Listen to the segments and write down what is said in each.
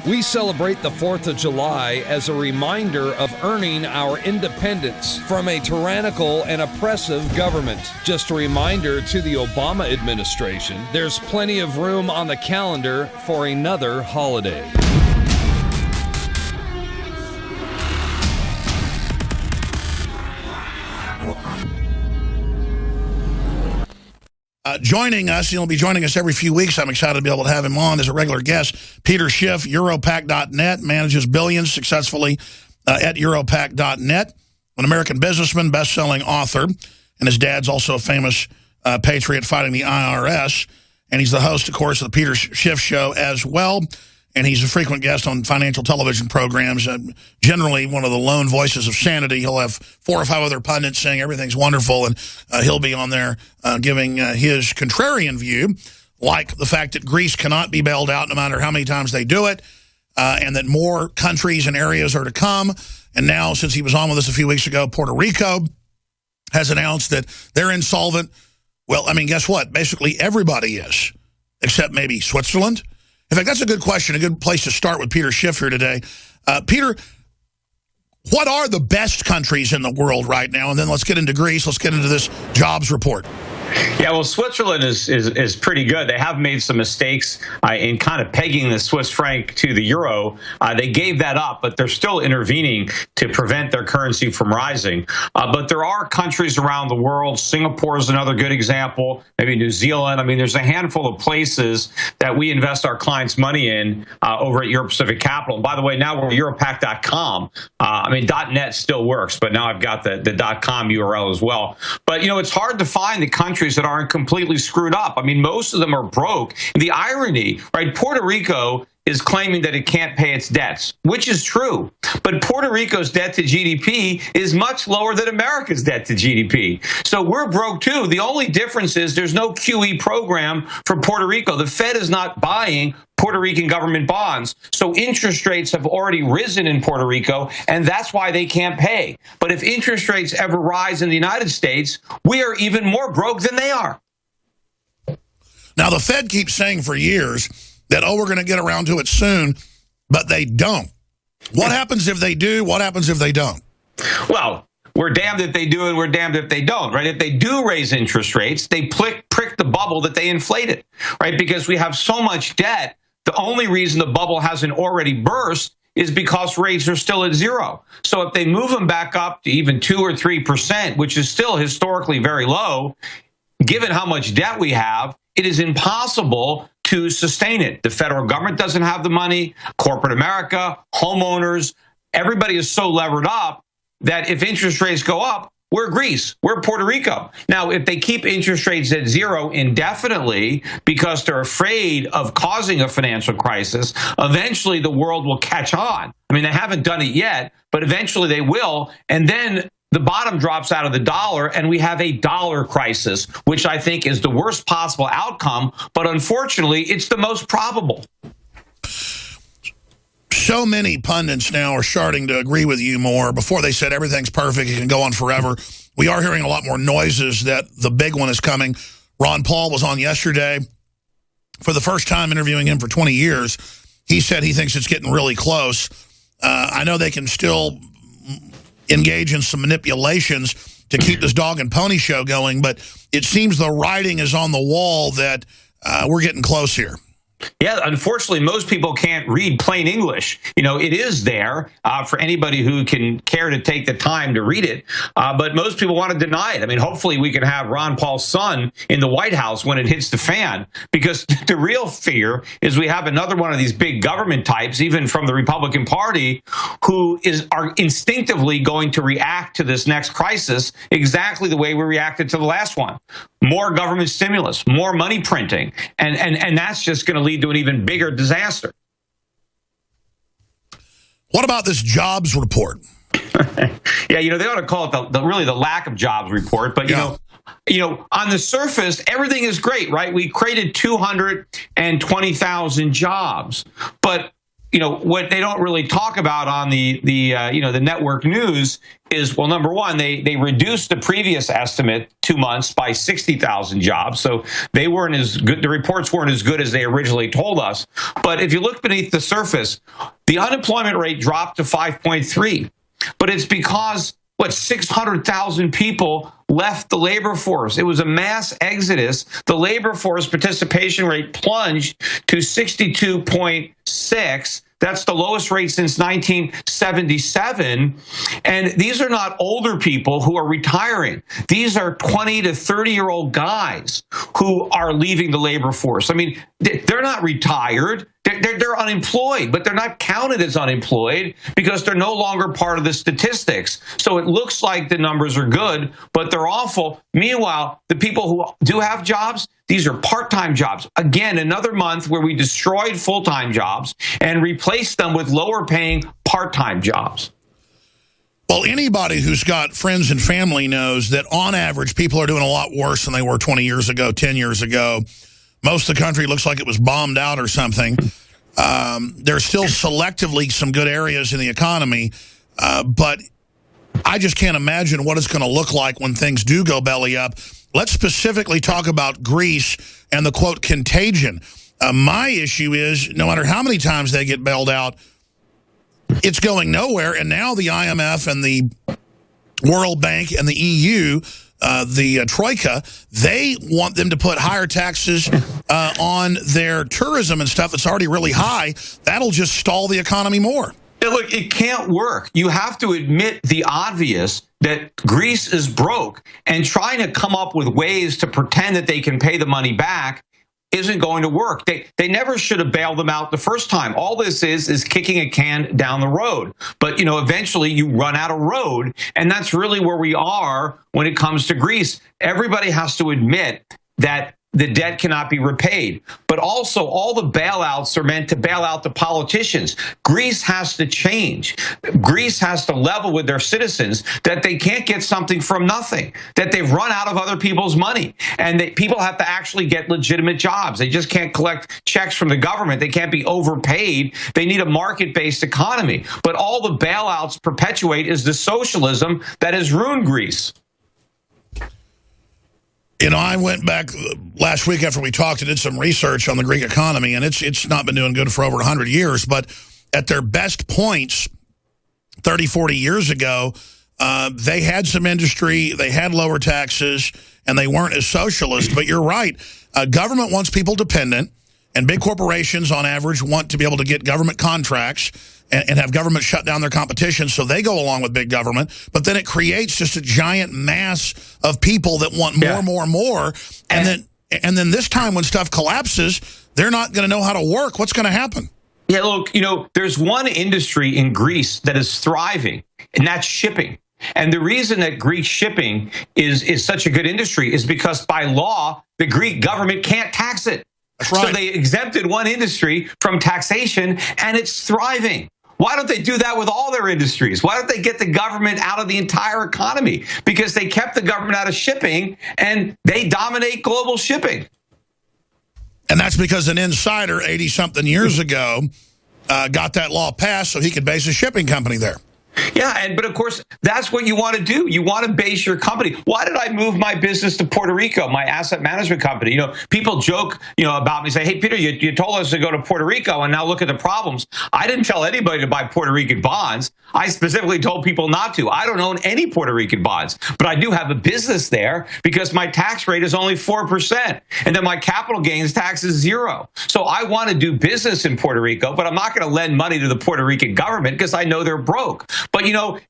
We celebrate the 4th of July as a reminder of earning our independence from a tyrannical and oppressive government. Just a reminder to the Obama administration, there's plenty of room on the calendar for another holiday. Joining us, he'll be joining us every few weeks. I'm excited to be able to have him on as a regular guest. Peter Schiff, Europac.net, manages billions successfully at Europac.net. An American businessman, best-selling author, and his dad's also a famous patriot fighting the IRS. And he's the host, of course, of the Peter Schiff Show as well. And he's a frequent guest on financial television programs, generally one of the lone voices of sanity. He'll have 4 or 5 other pundits saying everything's wonderful, and he'll be on there giving his contrarian view, like the fact that Greece cannot be bailed out no matter how many times they do it, and that more countries and areas are to come. And now, since he was on with us a few weeks ago, Puerto Rico has announced that they're insolvent. Well, I mean, guess what? Basically everybody is, except maybe Switzerland. In fact, that's a good question, a good place to start with Peter Schiff here today. Peter, what are the best countries in the world right now? And then let's get into Greece. Let's get into this jobs report. Yeah, well, Switzerland is pretty good. They have made some mistakes in kind of pegging the Swiss franc to the euro. They gave that up, but they're still intervening to prevent their currency from rising. But there are countries around the world. Singapore is another good example. Maybe New Zealand. I mean, there's a handful of places that we invest our clients' money in over at Europe Pacific Capital. And by the way, now we're Europac.com. I mean, .net still works, but now I've got the .com URL as well. But, you know, it's hard to find the countries that aren't completely screwed up. I mean, most of them are broke. The irony, right? Puerto Rico is claiming that it can't pay its debts, which is true. But Puerto Rico's debt to GDP is much lower than America's debt to GDP. So we're broke too. The only difference is there's no QE program for Puerto Rico. The Fed is not buying Puerto Rican government bonds. So interest rates have already risen in Puerto Rico, and that's why they can't pay. But if interest rates ever rise in the United States, we are even more broke than they are. Now, the Fed keeps saying for years that, oh, we're going to get around to it soon, but they don't. What happens if they do? What happens if they don't? Well, we're damned if they do and we're damned if they don't, right? If they do raise interest rates, they prick the bubble that they inflated, right? Because we have so much debt, the only reason the bubble hasn't already burst is because rates are still at 0. So if they move them back up to even 2 or 3%, which is still historically very low, given how much debt we have, it is impossible to sustain it. The federal government doesn't have the money, corporate America, homeowners, everybody is so levered up that if interest rates go up, we're Greece, we're Puerto Rico. Now, if they keep interest rates at 0 indefinitely because they're afraid of causing a financial crisis, eventually the world will catch on. I mean, they haven't done it yet, but eventually they will. And then the bottom drops out of the dollar and we have a dollar crisis, which I think is the worst possible outcome. But unfortunately, it's the most probable. So many pundits now are starting to agree with you more. Before they said everything's perfect, it can go on forever. We are hearing a lot more noises that the big one is coming. Ron Paul was on yesterday. For the first time interviewing him for 20 years, he said he thinks it's getting really close. I know they can still engage in some manipulations to keep this dog and pony show going, but it seems the writing is on the wall that we're getting close here. Yeah, unfortunately, most people can't read plain English. You know, it is there for anybody who can care to take the time to read it. But most people want to deny it. I mean, hopefully we can have Ron Paul's son in the White House when it hits the fan, because the real fear is we have another one of these big government types, even from the Republican Party, who are instinctively going to react to this next crisis exactly the way we reacted to the last one. More government stimulus, more money printing, and that's just going to lead to an even bigger disaster. What about this jobs report? Yeah, you know, they ought to call it really the lack of jobs report. But, you know, on the surface, everything is great, right? We created 220,000 jobs. But what they don't really talk about on the network news is, well, number one, they reduced the previous estimate 2 months by 60,000 jobs. So they weren't as good. The reports weren't as good as they originally told us. But if you look beneath the surface, the unemployment rate dropped to 5.3. But it's because 600,000 people left the labor force. It was a mass exodus. The labor force participation rate plunged to 62.6. That's the lowest rate since 1977. And these are not older people who are retiring. These are 20 to 30-year-old guys who are leaving the labor force. I mean, they're not retired. They're unemployed, but they're not counted as unemployed because they're no longer part of the statistics. So it looks like the numbers are good, but they're awful. Meanwhile, the people who do have jobs, these are part-time jobs. Again, another month where we destroyed full-time jobs and replaced them with lower-paying part-time jobs. Well, anybody who's got friends and family knows that on average, people are doing a lot worse than they were 20 years ago, 10 years ago. Most of the country looks like it was bombed out or something. There's still selectively some good areas in the economy, but I just can't imagine what it's going to look like when things do go belly up. Let's specifically talk about Greece and the, quote, contagion. My issue is no matter how many times they get bailed out, it's going nowhere. And now the IMF and the World Bank and the EU, the Troika, they want them to put higher taxes on their tourism and stuff that's already really high. That'll just stall the economy more. Yeah, look, it can't work. You have to admit the obvious that Greece is broke, and trying to come up with ways to pretend that they can pay the money back isn't going to work. They never should have bailed them out the first time. All this is kicking a can down the road. But, eventually you run out of road, and that's really where we are when it comes to Greece. Everybody has to admit that the debt cannot be repaid. But also, all the bailouts are meant to bail out the politicians. Greece has to change. Greece has to level with their citizens that they can't get something from nothing, that they've run out of other people's money, and that people have to actually get legitimate jobs. They just can't collect checks from the government. They can't be overpaid. They need a market-based economy. But all the bailouts perpetuate is the socialism that has ruined Greece. I went back last week after we talked and did some research on the Greek economy, and it's not been doing good for over 100 years. But at their best points 30, 40 years ago, they had some industry, they had lower taxes, and they weren't as socialist. But you're right. Government wants people dependent, and big corporations, on average, want to be able to get government contracts and have government shut down their competition, so they go along with big government. But then it creates just a giant mass of people that want more. And then this time when stuff collapses, they're not going to know how to work. What's going to happen? Yeah, look, there's one industry in Greece that is thriving, and that's shipping. And the reason that Greek shipping is such a good industry is because by law, the Greek government can't tax it. That's right. So they exempted one industry from taxation, and it's thriving. Why don't they do that with all their industries? Why don't they get the government out of the entire economy? Because they kept the government out of shipping, and they dominate global shipping. And that's because an insider 80-something years ago got that law passed so he could base a shipping company there. Yeah, but of course, that's what you want to do. You want to base your company. Why did I move my business to Puerto Rico, my asset management company? People joke, about me, say, hey, Peter, you told us to go to Puerto Rico, and now look at the problems. I didn't tell anybody to buy Puerto Rican bonds. I specifically told people not to. I don't own any Puerto Rican bonds, but I do have a business there because my tax rate is only 4%, and then my capital gains tax is 0. So I want to do business in Puerto Rico, but I'm not going to lend money to the Puerto Rican government because I know they're broke. But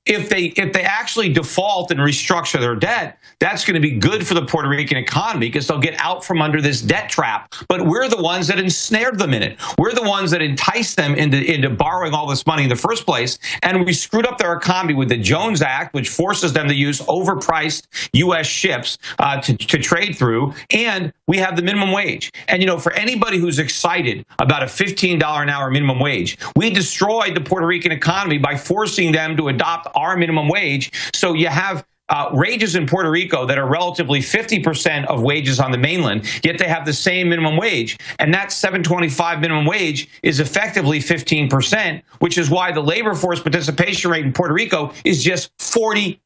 if they actually default and restructure their debt, that's going to be good for the Puerto Rican economy because they'll get out from under this debt trap. But we're the ones that ensnared them in it. We're the ones that enticed them into borrowing all this money in the first place. And we screwed up their economy with the Jones Act, which forces them to use overpriced U.S. ships to trade through. And we have the minimum wage. And, for anybody who's excited about a $15 an hour minimum wage, we destroyed the Puerto Rican economy by forcing them to adopt our minimum wage. So you have wages in Puerto Rico that are relatively 50% of wages on the mainland, yet they have the same minimum wage. And that $7.25 minimum wage is effectively 15%, which is why the labor force participation rate in Puerto Rico is just 42%.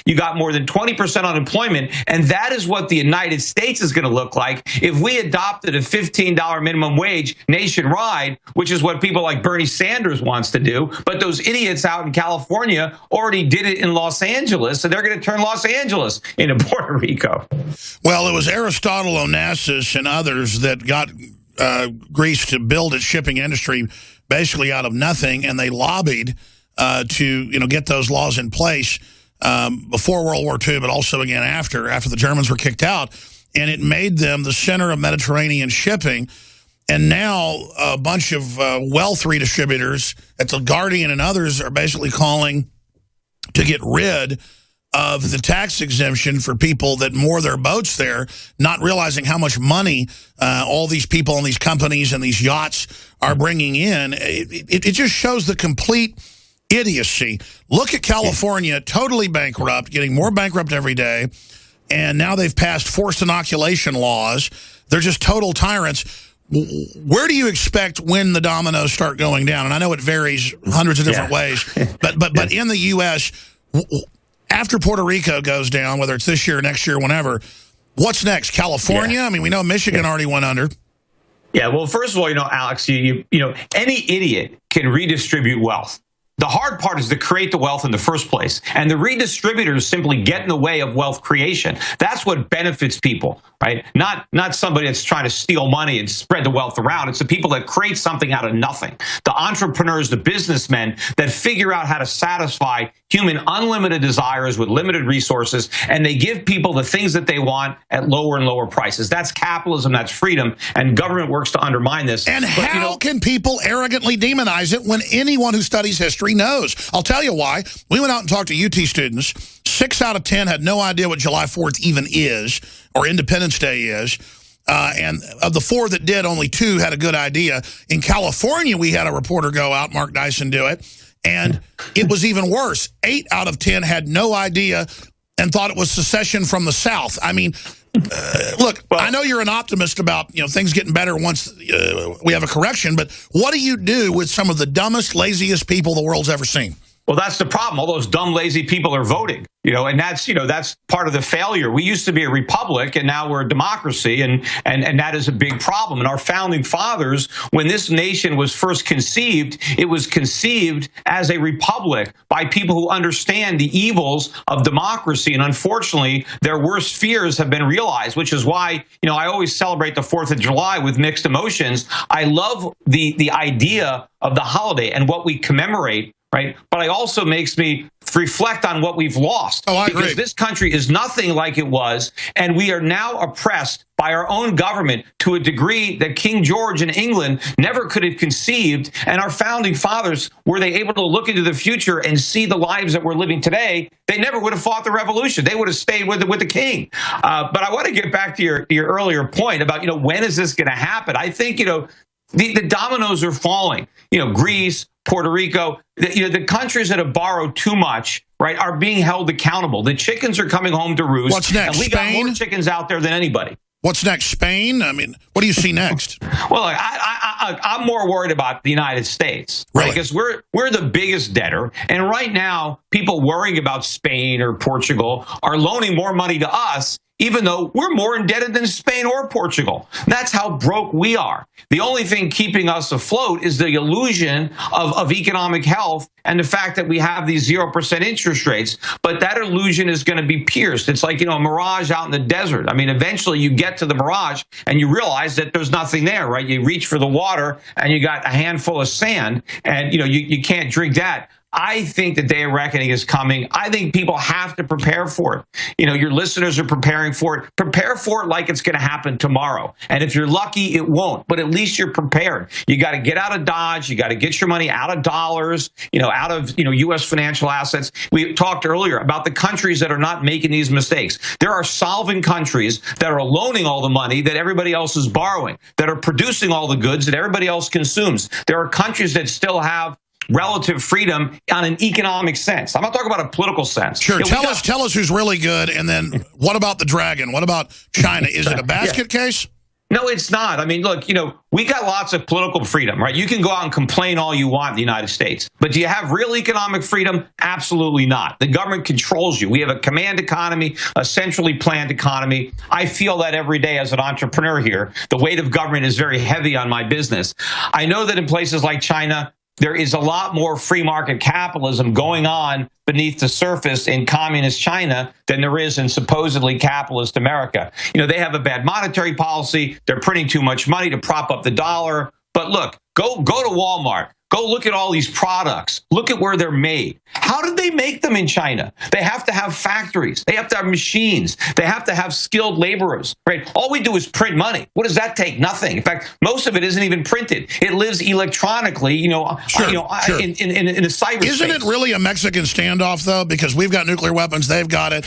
You got more than 20% unemployment, and that is what the United States is going to look like if we adopted a $15 minimum wage nationwide, which is what people like Bernie Sanders wants to do. But those idiots out in California already did it in Los Angeles. So they're going to turn Los Angeles into Puerto Rico. Well, it was Aristotle Onassis and others that got Greece to build its shipping industry basically out of nothing, and they lobbied to get those laws in place before World War II, but also again after the Germans were kicked out, and it made them the center of Mediterranean shipping. And now a bunch of wealth redistributors at the Guardian and others are basically calling to get rid of the tax exemption for people that moor their boats there, not realizing how much money all these people and these companies and these yachts are bringing in. It just shows the complete idiocy. Look at California, totally bankrupt, getting more bankrupt every day, and now they've passed forced inoculation laws. They're just total tyrants. Where do you expect when the dominoes start going down? And I know it varies hundreds of different ways, but in the U.S., after Puerto Rico goes down, whether it's this year or next year, whenever, what's next? California? I mean, we know Michigan already went under. Yeah, well, first of all, Alex, any idiot can redistribute wealth. The hard part is to create the wealth in the first place. And the redistributors simply get in the way of wealth creation. That's what benefits people, right? Not somebody that's trying to steal money and spread the wealth around. It's the people that create something out of nothing. The entrepreneurs, the businessmen that figure out how to satisfy human unlimited desires with limited resources, and they give people the things that they want at lower and lower prices. That's capitalism, that's freedom, and government works to undermine this. And how can people arrogantly demonize it when anyone who studies history knows? I'll tell you why. We went out and talked to UT students. 6 out of 10 had no idea what July 4th even is, or Independence Day is. And of the 4 that did, only 2 had a good idea. In California, we had a reporter go out, Mark Dyson, do it. And it was even worse. 8 out of 10 had no idea and thought it was secession from the South. I mean, look, I know you're an optimist about things getting better once we have a correction, but what do you do with some of the dumbest, laziest people the world's ever seen? Well, that's the problem. All those dumb, lazy people are voting, and that's part of the failure. We used to be a republic, and now we're a democracy, and that is a big problem. And our founding fathers, when this nation was first conceived, it was conceived as a republic by people who understand the evils of democracy. And unfortunately, their worst fears have been realized, which is why, I always celebrate the 4th of July with mixed emotions. I love the idea of the holiday and what we commemorate. Right. But it also makes me reflect on what we've lost. Oh, I agree. Because this country is nothing like it was. And we are now oppressed by our own government to a degree that King George in England never could have conceived. And our founding fathers, were they able to look into the future and see the lives that we're living today, they never would have fought the revolution. They would have stayed with the king. But I want to get back to your earlier point about, when is this going to happen? I think, the dominoes are falling. Greece, Puerto Rico, the countries that have borrowed too much, right, are being held accountable. The chickens are coming home to roost. What's next? And we got more chickens out there than anybody. What's next? Spain? I mean, what do you see next? Well, I'm more worried about the United States, really? Right? Because we're the biggest debtor, and right now, people worrying about Spain or Portugal are loaning more money to us, even though we're more indebted than Spain or Portugal. That's how broke we are. The only thing keeping us afloat is the illusion of economic health and the fact that we have these 0% interest rates. But that illusion is going to be pierced. It's like, a mirage out in the desert. I mean, eventually you get to the mirage and you realize that there's nothing there, right? You reach for the water and you got a handful of sand and, you can't drink that. I think the day of reckoning is coming. I think people have to prepare for it. Your listeners are preparing for it. Prepare for it like it's going to happen tomorrow. And if you're lucky, it won't. But at least you're prepared. You got to get out of Dodge. You got to get your money out of dollars, out of, U.S. financial assets. We talked earlier about the countries that are not making these mistakes. There are solvent countries that are loaning all the money that everybody else is borrowing, that are producing all the goods that everybody else consumes. There are countries that still have relative freedom on an economic sense. I'm not talking about a political sense. Sure. Tell us who's really good, and then what about the dragon? What about China? Is it a basket case? No, it's not. I mean, look, we got lots of political freedom, right? You can go out and complain all you want in the United States. But do you have real economic freedom? Absolutely not. The government controls you. We have a command economy, a centrally planned economy. I feel that every day as an entrepreneur here. The weight of government is very heavy on my business. I know that in places like China, there is a lot more free market capitalism going on beneath the surface in communist China than there is in supposedly capitalist America. They have a bad monetary policy. They're printing too much money to prop up the dollar. But look, go to Walmart. Go look at all these products. Look at where they're made. How did they make them in China? They have to have factories. They have to have machines. They have to have skilled laborers, right? All we do is print money. What does that take? Nothing. In fact, most of it isn't even printed. It lives electronically, in a cyberspace. Isn't it really a Mexican standoff, though? Because we've got nuclear weapons. They've got it.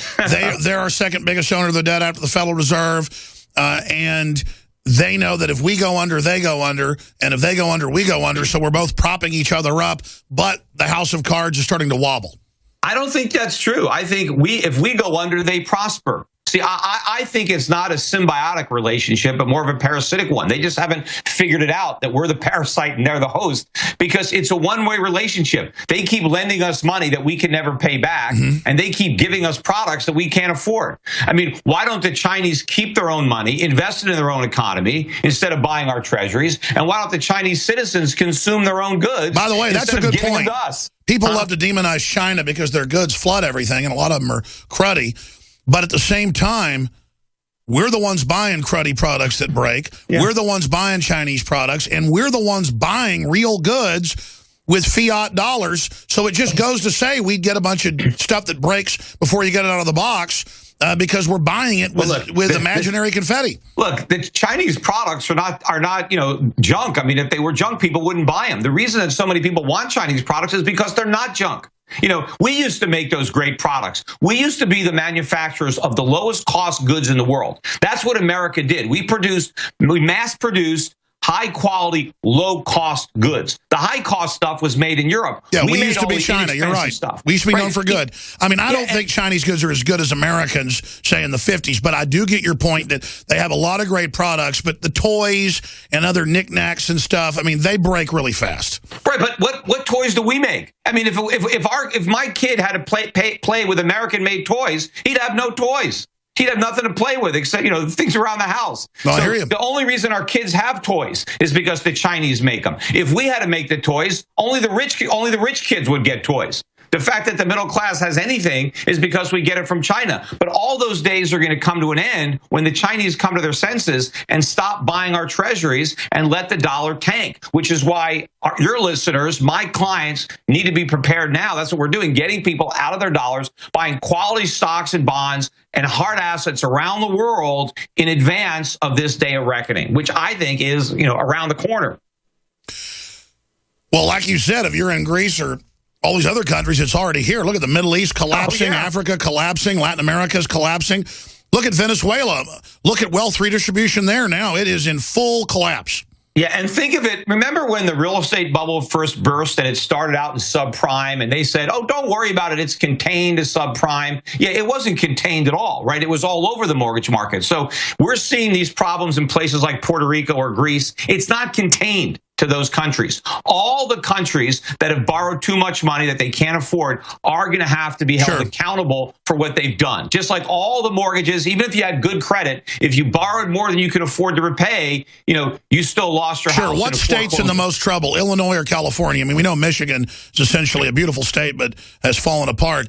They're our second biggest owner of the debt after the Federal Reserve. And they know that if we go under, they go under, and if they go under, we go under, so we're both propping each other up, but the house of cards is starting to wobble. I don't think that's true. I think if we go under, they prosper. See, I think it's not a symbiotic relationship, but more of a parasitic one. They just haven't figured it out that we're the parasite and they're the host, because it's a one-way relationship. They keep lending us money that we can never pay back, and they keep giving us products that we can't afford. I mean, why don't the Chinese keep their own money, invest it in their own economy instead of buying our treasuries? And why don't the Chinese citizens consume their own goods? By the way, that's a good point. People love to demonize China because their goods flood everything, and a lot of them are cruddy. But at the same time, we're the ones buying cruddy products that break. Yeah. We're the ones buying Chinese products. And we're the ones buying real goods with fiat dollars. So it just goes to say we get a bunch of stuff that breaks before you get it out of the box because we're buying it with imaginary confetti. Look, the Chinese products are not junk. I mean, if they were junk, people wouldn't buy them. The reason that so many people want Chinese products is because they're not junk. We used to make those great products. We used to be the manufacturers of the lowest cost goods in the world. That's what America did. We mass produced high quality, low cost goods. The high cost stuff was made in Europe. Yeah, we used to be China. You're right. Stuff. We used to be known for good. I mean, I don't think Chinese goods are as good as Americans, say, in the 50s, but I do get your point that they have a lot of great products, but the toys and other knickknacks and stuff, I mean, they break really fast. Right, but what toys do we make? I mean, if my kid had to play with American-made toys, he'd have no toys. He'd have nothing to play with except, things around the house. No, I hear you. The only reason our kids have toys is because the Chinese make them. If we had to make the toys, only the rich kids would get toys. The fact that the middle class has anything is because we get it from China. But all those days are going to come to an end when the Chinese come to their senses and stop buying our treasuries and let the dollar tank, which is why your listeners, my clients, need to be prepared now. That's what we're doing, getting people out of their dollars, buying quality stocks and bonds and hard assets around the world in advance of this day of reckoning, which I think is, around the corner. Well, like you said, if you're in Greece or all these other countries, it's already here. Look at the Middle East collapsing, Africa collapsing, Latin America is collapsing. Look at Venezuela. Look at wealth redistribution there now. It is in full collapse. Yeah, and think of it. Remember when the real estate bubble first burst and it started out in subprime and they said, oh, don't worry about it. It's contained to subprime. Yeah, it wasn't contained at all, right? It was all over the mortgage market. So we're seeing these problems in places like Puerto Rico or Greece. It's not contained to those countries. All the countries that have borrowed too much money that they can't afford are going to have to be held accountable for what they've done. Just like all the mortgages, even if you had good credit, if you borrowed more than you could afford to repay, you still lost your house. What state's in the most trouble, Illinois or California? I mean, we know Michigan is essentially a beautiful state, but has fallen apart.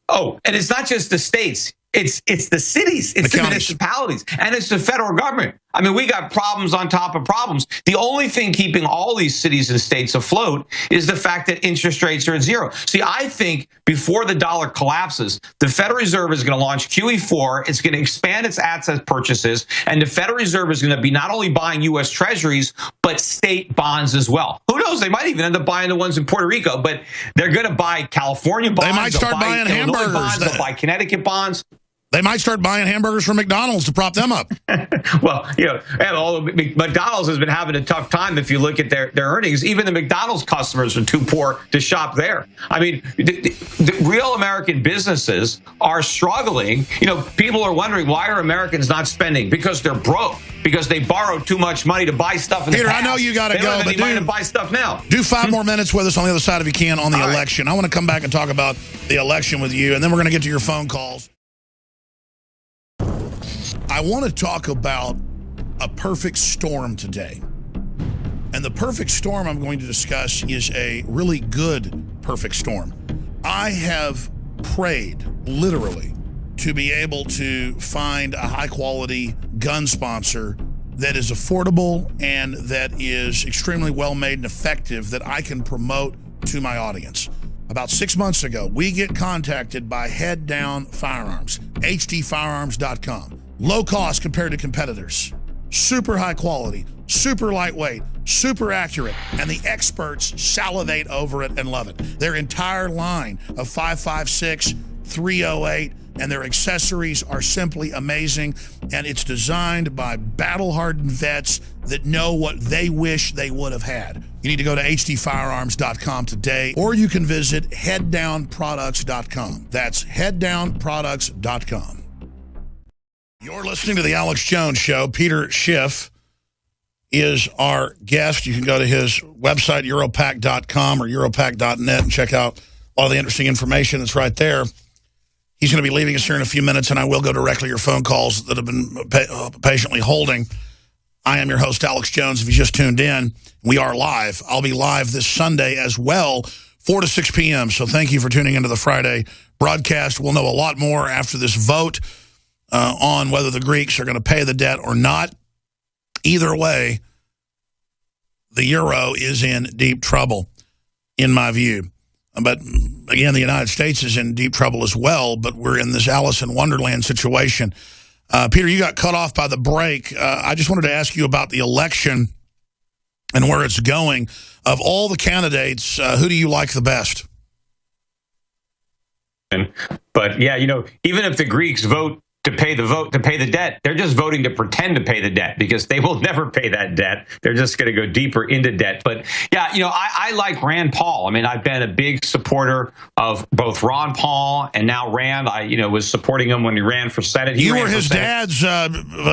Oh, and it's not just the states. It's the cities, it's the municipalities, and it's the federal government. I mean, we got problems on top of problems. The only thing keeping all these cities and states afloat is the fact that interest rates are at zero. See, I think before the dollar collapses, the Federal Reserve is going to launch QE4. It's going to expand its asset purchases, and the Federal Reserve is going to be not only buying U.S. Treasuries, but state bonds as well. Who knows? They might even end up buying the ones in Puerto Rico, but they're going to buy California bonds. They might start buying hamburgers. Bonds, they'll buy Connecticut bonds. They might start buying hamburgers from McDonald's to prop them up. Well, although McDonald's has been having a tough time if you look at their earnings, even the McDonald's customers are too poor to shop there. I mean, the real American businesses are struggling. People are wondering, why are Americans not spending? Because they're broke, because they borrowed too much money to buy stuff in the past. Peter, I know you got to go, but to buy stuff now. Do 5 more minutes with us on the other side if you can on the election. I want to come back and talk about the election with you, and then we're going to get to your phone calls. I want to talk about a perfect storm today. And the perfect storm I'm going to discuss is a really good perfect storm. I have prayed, literally, to be able to find a high-quality gun sponsor that is affordable and that is extremely well-made and effective that I can promote to my audience. About 6 months ago, we get contacted by Head Down Firearms, hdfirearms.com. Low cost compared to competitors, super high quality, super lightweight, super accurate, and the experts salivate over it and love it. Their entire line of 5.56, 308, and their accessories are simply amazing, and it's designed by battle-hardened vets that know what they wish they would have had. You need to go to hdfirearms.com today, or you can visit headdownproducts.com. That's headdownproducts.com. You're listening to The Alex Jones Show. Peter Schiff is our guest. You can go to his website, Europac.com or Europac.net, and check out all the interesting information that's right there. He's going to be leaving us here in a few minutes, and I will go directly to your phone calls that have been patiently holding. I am your host, Alex Jones. If you just tuned in, we are live. I'll be live this Sunday as well, 4 to 6 p.m., so thank you for tuning into the Friday broadcast. We'll know a lot more after this vote on whether the Greeks are going to pay the debt or not. Either way, the euro is in deep trouble, in my view. But again, the United States is in deep trouble as well, but we're in this Alice in Wonderland situation. Peter, you got cut off by the break. I just wanted to ask you about the election and where it's going. Of all the candidates, who do you like the best? But yeah, even if the Greeks vote to pay the debt, they're just voting to pretend to pay the debt because they will never pay that debt. They're just going to go deeper into debt. But yeah, I like Rand Paul. I mean, I've been a big supporter of both Ron Paul and now Rand. I, was supporting him when he ran for Senate. You were his dad's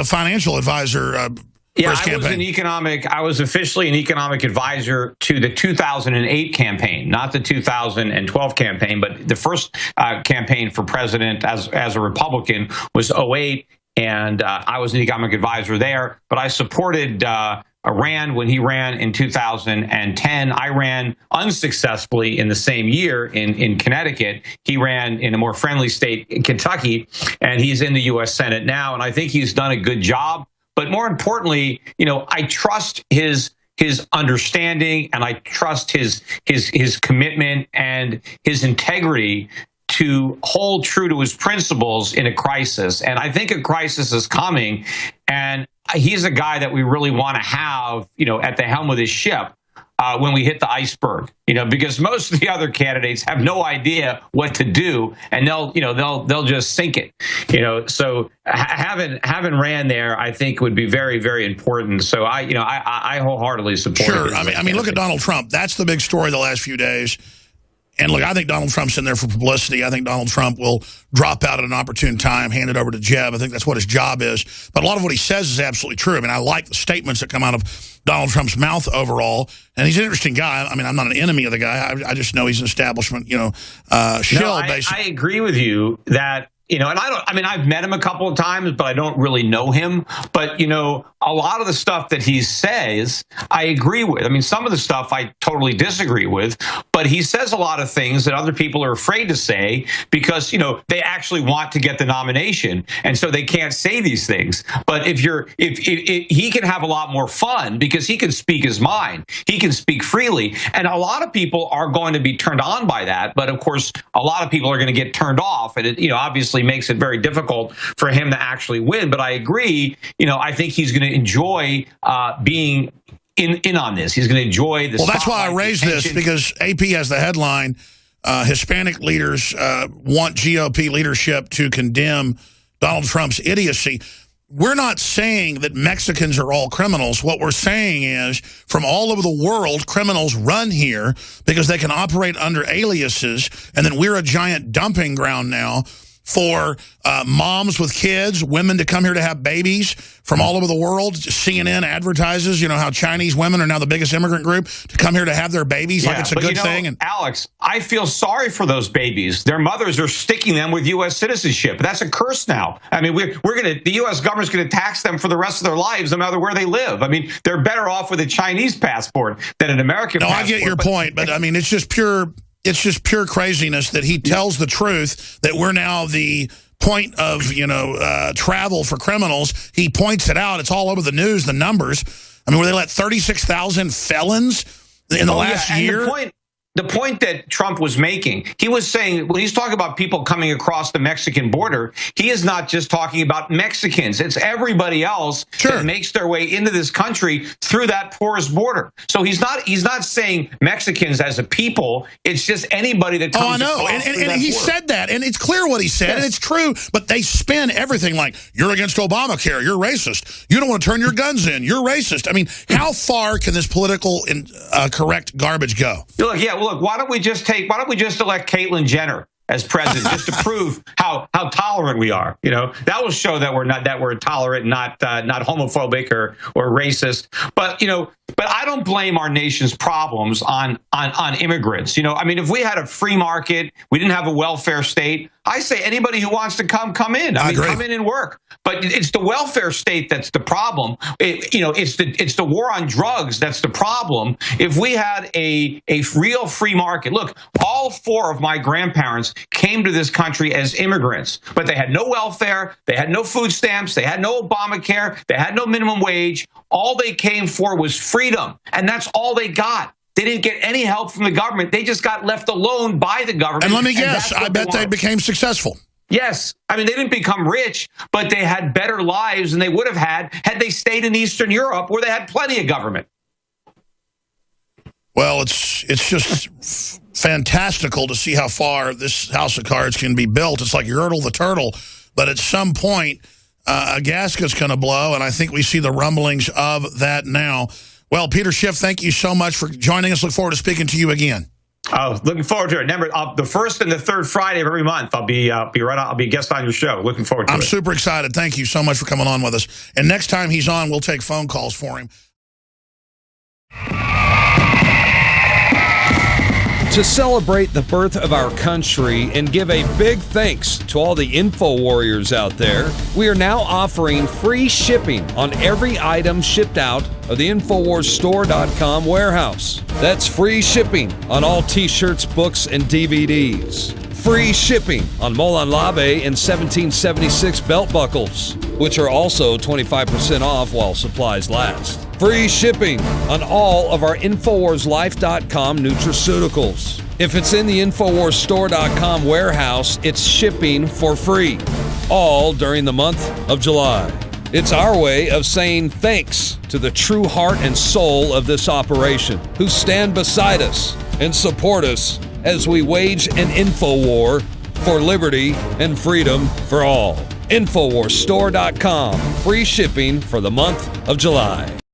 financial advisor. Yeah, I was officially an economic advisor to the 2008 campaign, not the 2012 campaign, but the first campaign for president as a Republican was 2008, and I was an economic advisor there. But I supported Rand when he ran in 2010. I ran unsuccessfully in the same year in Connecticut. He ran in a more friendly state, in Kentucky, and he's in the U.S. Senate now, and I think he's done a good job. But more importantly, I trust his understanding, and I trust his commitment and his integrity to hold true to his principles in a crisis. And I think a crisis is coming, and he's a guy that we really want to have, at the helm of this ship when we hit the iceberg, because most of the other candidates have no idea what to do, and they'll just sink it, So having Rand there, I think, would be very, very important. So I wholeheartedly support. Sure, I mean, look at Donald Trump. That's the big story the last few days. And look, I think Donald Trump's in there for publicity. I think Donald Trump will drop out at an opportune time, hand it over to Jeb. I think that's what his job is. But a lot of what he says is absolutely true. I mean, I like the statements that come out of Donald Trump's mouth overall. And he's an interesting guy. I mean, I'm not an enemy of the guy. I just know he's an establishment, shill, basically. I agree with you that, and I've met him a couple of times, but I don't really know him. But, a lot of the stuff that he says, I agree with. I mean, some of the stuff I totally disagree with, but he says a lot of things that other people are afraid to say because, they actually want to get the nomination. And so they can't say these things. But if he can have a lot more fun because he can speak his mind, he can speak freely. And a lot of people are going to be turned on by that. But of course, a lot of people are going to get turned off. And it, obviously makes it very difficult for him to actually win. But I agree, I think he's going to enjoy being in on this. He's going to enjoy this. Well, that's why I raised this, because AP has the headline, Hispanic leaders want GOP leadership to condemn Donald Trump's idiocy. We're not saying that Mexicans are all criminals. What we're saying is from all over the world, criminals run here because they can operate under aliases, and then we're a giant dumping ground now for moms with kids, women to come here to have babies from all over the world. CNN advertises, you know, how Chinese women are now the biggest immigrant group to come here to have their babies like it's a good thing. And Alex, I feel sorry for those babies. Their mothers are sticking them with U.S. citizenship. That's a curse now. I mean, the U.S. government's going to tax them for the rest of their lives, no matter where they live. I mean, they're better off with a Chinese passport than an American passport. No, I get your point, but I mean, it's just pure craziness that he tells the truth that we're now the point of, you know, travel for criminals. He points it out. It's all over the news, the numbers. I mean, where they let 36,000 felons in the last year. The point that Trump was making, he was saying, when he's talking about people coming across the Mexican border, he is not just talking about Mexicans. It's everybody else that makes their way into this country through that porous border. So he's not saying Mexicans as a people. It's just anybody that comes across. Oh, I know. And he said that. And it's clear what he said. And it's true. But they spin everything like, you're against Obamacare. You're racist. You don't want to turn your guns in. You're racist. I mean, how far can this political correct garbage go? Look, why don't we just elect Caitlyn Jenner as president just to prove how tolerant we are? You know, that will show that we're tolerant, not homophobic or racist. But I don't blame our nation's problems on immigrants. You know, I mean, if we had a free market, we didn't have a welfare state, I say anybody who wants to come in. I mean, come in and work. But it's the welfare state that's the problem. It's the war on drugs that's the problem. If we had a real free market, look, all four of my grandparents came to this country as immigrants, but they had no welfare, they had no food stamps, they had no Obamacare, they had no minimum wage. All they came for was freedom, and that's all they got. They didn't get any help from the government. They just got left alone by the government. And let me guess, I bet they became successful. Yes. I mean, they didn't become rich, but they had better lives than they would have had they stayed in Eastern Europe where they had plenty of government. Well, it's just fantastical to see how far this house of cards can be built. It's like Yertle the Turtle, but at some point, a gasket's going to blow, and I think we see the rumblings of that now. Well, Peter Schiff, thank you so much for joining us. Look forward to speaking to you again. Oh, looking forward to it. Remember, the first and the third Friday of every month, I'll be a guest on your show. Looking forward to it. I'm super excited. Thank you so much for coming on with us. And next time he's on, we'll take phone calls for him. To celebrate the birth of our country and give a big thanks to all the info warriors out there, we are now offering free shipping on every item shipped out of the InfoWarsStore.com warehouse. That's free shipping on all t-shirts, books, and DVDs. Free shipping on Molon Labe and 1776 belt buckles, which are also 25% off while supplies last. Free shipping on all of our InfoWarsLife.com nutraceuticals. If it's in the InfoWarsStore.com warehouse, it's shipping for free, all during the month of July. It's our way of saying thanks to the true heart and soul of this operation, who stand beside us and support us as we wage an info war for liberty and freedom for all. InfoWarsStore.com, free shipping for the month of July.